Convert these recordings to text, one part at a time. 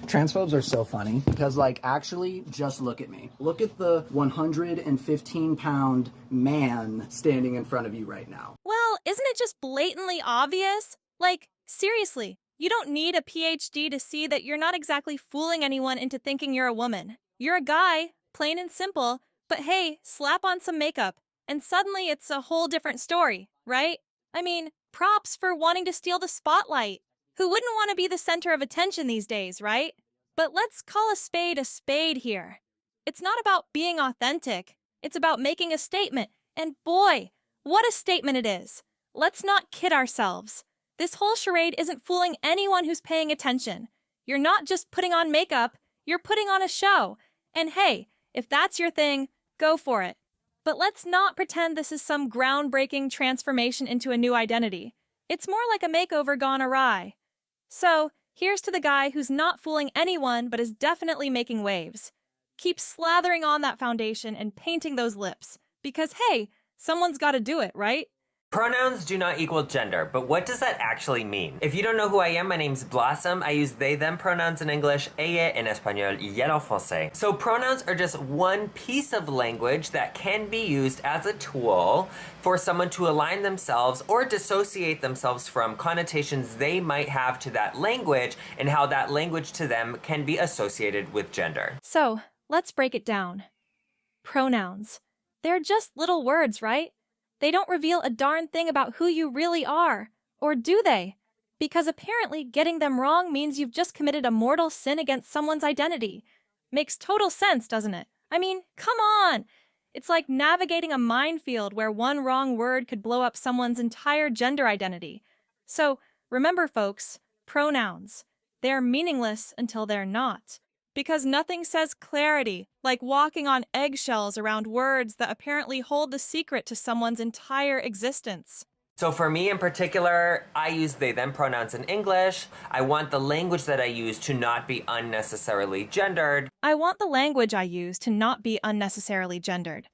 Transphobes are so funny because, like, actually, just look at me. Look at the 115-pound man standing in front of you right now. Well, isn't it just blatantly obvious? Like, seriously, you don't need a PhD to see that you're not exactly fooling anyone into thinking you're a woman. You're a guy, plain and simple, but hey, slap on some makeup, and suddenly it's a whole different story, right? I mean, props for wanting to steal the spotlight. Who wouldn't want to be the center of attention these days, right? But let's call a spade here. It's not about being authentic. It's about making a statement. And boy, what a statement it is. Let's not kid ourselves. This whole charade isn't fooling anyone who's paying attention. You're not just putting on makeup, you're putting on a show. And hey, if that's your thing, go for it. But let's not pretend this is some groundbreaking transformation into a new identity. It's more like a makeover gone awry. So, here's to the guy who's not fooling anyone but is definitely making waves. Keep slathering on that foundation and painting those lips. Because hey, someone's gotta do it, right? Pronouns do not equal gender, but what does that actually mean? If you don't know who I am, my name's Blossom. I use they, them pronouns in English, ella en español y ella en français. So pronouns are just one piece of language that can be used as a tool for someone to align themselves or dissociate themselves from connotations they might have to that language and how that language to them can be associated with gender. So, let's break it down. Pronouns. They're just little words, right? They don't reveal a darn thing about who you really are. Or do they? Because apparently getting them wrong means you've just committed a mortal sin against someone's identity. Makes total sense, doesn't it? I mean, come on! It's like navigating a minefield where one wrong word could blow up someone's entire gender identity. So, remember folks, pronouns. They're meaningless until they're not. Because nothing says clarity like walking on eggshells around words that apparently hold the secret to someone's entire existence. So for me in particular, I use they, them pronouns in English. I want the language that I use to not be unnecessarily gendered. I want the language I use to not be unnecessarily gendered.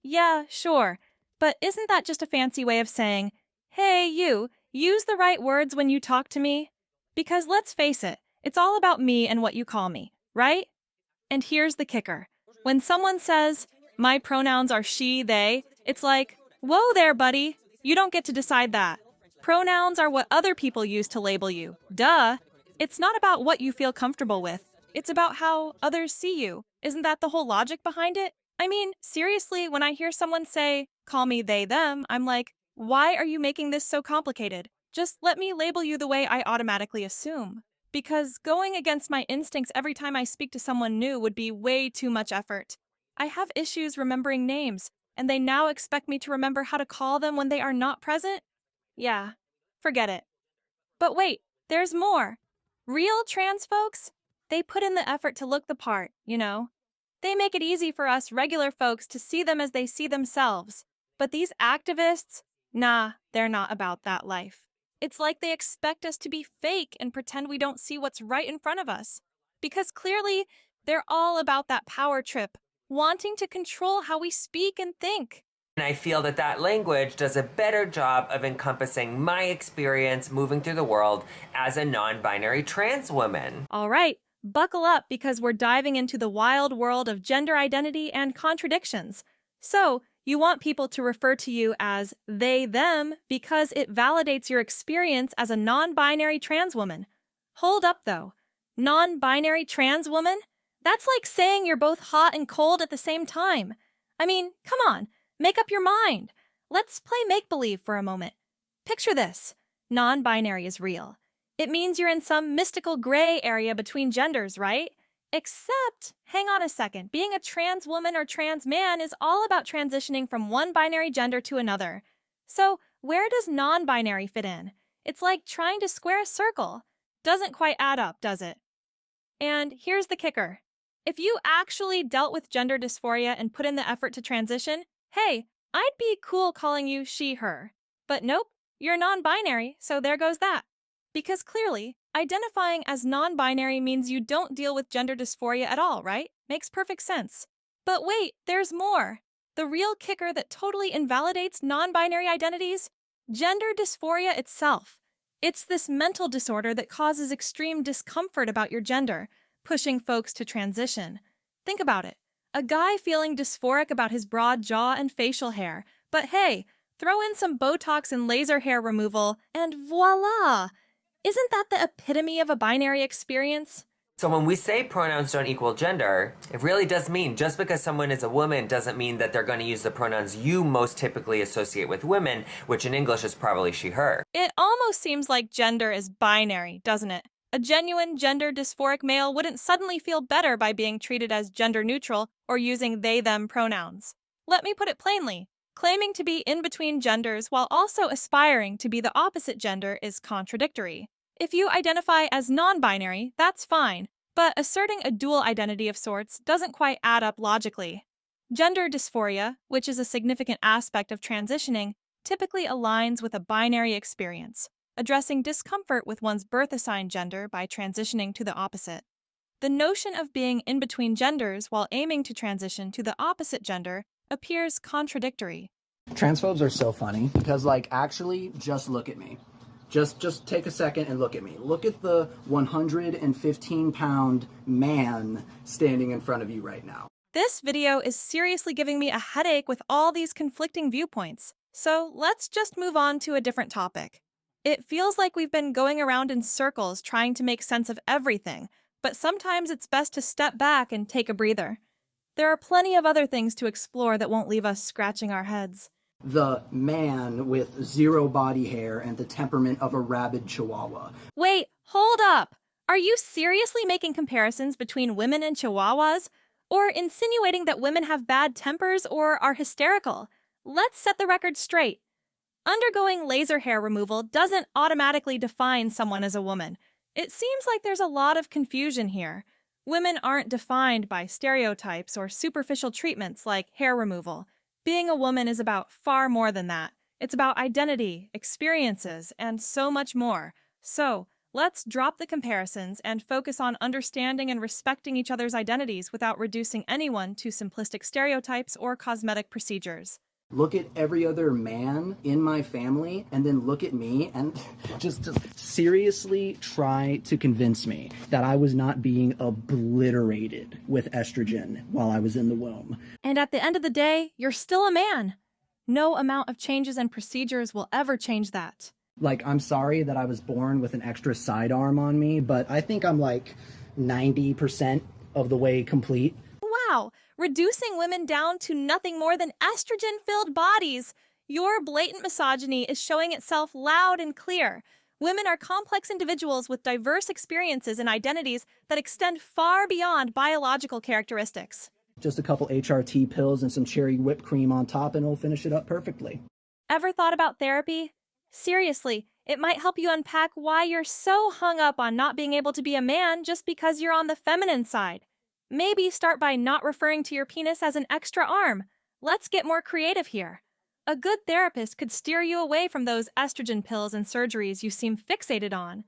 Yeah, sure, but isn't that just a fancy way of saying, hey, you, use the right words when you talk to me? Because let's face it, it's all about me and what you call me, right? And here's the kicker. When someone says, my pronouns are she, they, it's like, whoa there, buddy. You don't get to decide that. Pronouns are what other people use to label you. Duh. It's not about what you feel comfortable with. It's about how others see you. Isn't that the whole logic behind it? I mean, seriously, when I hear someone say, call me they, them, I'm like, why are you making this so complicated? Just let me label you the way I automatically assume. Because going against my instincts every time I speak to someone new would be way too much effort. I have issues remembering names, and they now expect me to remember how to call them when they are not present? Yeah, forget it. But wait, there's more. Real trans folks? They put in the effort to look the part, you know? They make it easy for us regular folks to see them as they see themselves. But these activists? Nah, they're not about that life. It's like they expect us to be fake and pretend we don't see what's right in front of us. Because clearly, they're all about that power trip, wanting to control how we speak and think. And I feel that that language does a better job of encompassing my experience moving through the world as a non-binary trans woman. All right, buckle up because we're diving into the wild world of gender identity and contradictions. So, you want people to refer to you as they, them because it validates your experience as a non-binary trans woman. Hold up though. Non-binary trans woman? That's like saying you're both hot and cold at the same time. I mean, come on, make up your mind. Let's play make-believe for a moment. Picture this. Non-binary is real. It means you're in some mystical gray area between genders, right? Except, hang on a second, being a trans woman or trans man is all about transitioning from one binary gender to another. So, where does non-binary fit in? It's like trying to square a circle. Doesn't quite add up, does it? And here's the kicker. If you actually dealt with gender dysphoria and put in the effort to transition, hey, I'd be cool calling you she, her. But nope, you're non-binary, so there goes that. Because clearly, identifying as non-binary means you don't deal with gender dysphoria at all, right? Makes perfect sense. But wait, there's more. The real kicker that totally invalidates non-binary identities? Gender dysphoria itself. It's this mental disorder that causes extreme discomfort about your gender, pushing folks to transition. Think about it. A guy feeling dysphoric about his broad jaw and facial hair, but hey, throw in some Botox and laser hair removal, and voila! Isn't that the epitome of a binary experience? So when we say pronouns don't equal gender, it really does mean just because someone is a woman doesn't mean that they're going to use the pronouns you most typically associate with women, which in English is probably she, her. It almost seems like gender is binary, doesn't it? A genuine gender dysphoric male wouldn't suddenly feel better by being treated as gender neutral or using they-them pronouns. Let me put it plainly. Claiming to be in between genders while also aspiring to be the opposite gender is contradictory. If you identify as non-binary, that's fine, but asserting a dual identity of sorts doesn't quite add up logically. Gender dysphoria, which is a significant aspect of transitioning, typically aligns with a binary experience, addressing discomfort with one's birth-assigned gender by transitioning to the opposite. The notion of being in between genders while aiming to transition to the opposite gender appears contradictory. Transphobes are so funny because, like, actually, just look at me. Just take a second and look at me. Look at the 115-pound man standing in front of you right now. This video is seriously giving me a headache with all these conflicting viewpoints, so let's just move on to a different topic. It feels like we've been going around in circles trying to make sense of everything, but sometimes it's best to step back and take a breather. There are plenty of other things to explore that won't leave us scratching our heads. The man with zero body hair and the temperament of a rabid chihuahua. Wait, hold up! Are you seriously making comparisons between women and chihuahuas? Or insinuating that women have bad tempers or are hysterical? Let's set the record straight. Undergoing laser hair removal doesn't automatically define someone as a woman. It seems like there's a lot of confusion here. Women aren't defined by stereotypes or superficial treatments like hair removal. Being a woman is about far more than that. It's about identity, experiences, and so much more. So, let's drop the comparisons and focus on understanding and respecting each other's identities without reducing anyone to simplistic stereotypes or cosmetic procedures. Look at every other man in my family, and then look at me and just seriously try to convince me that I was not being obliterated with estrogen while I was in the womb. And at the end of the day, you're still a man. No amount of changes and procedures will ever change that. Like, I'm sorry that I was born with an extra sidearm on me, but I think I'm like 90% of the way complete. Wow, reducing women down to nothing more than estrogen-filled bodies. Your blatant misogyny is showing itself loud and clear. Women are complex individuals with diverse experiences and identities that extend far beyond biological characteristics. Just a couple HRT pills and some cherry whipped cream on top and it'll finish it up perfectly. Ever thought about therapy? Seriously, it might help you unpack why you're so hung up on not being able to be a man just because you're on the feminine side. Maybe start by not referring to your penis as an extra arm. Let's get more creative here. A good therapist could steer you away from those estrogen pills and surgeries you seem fixated on.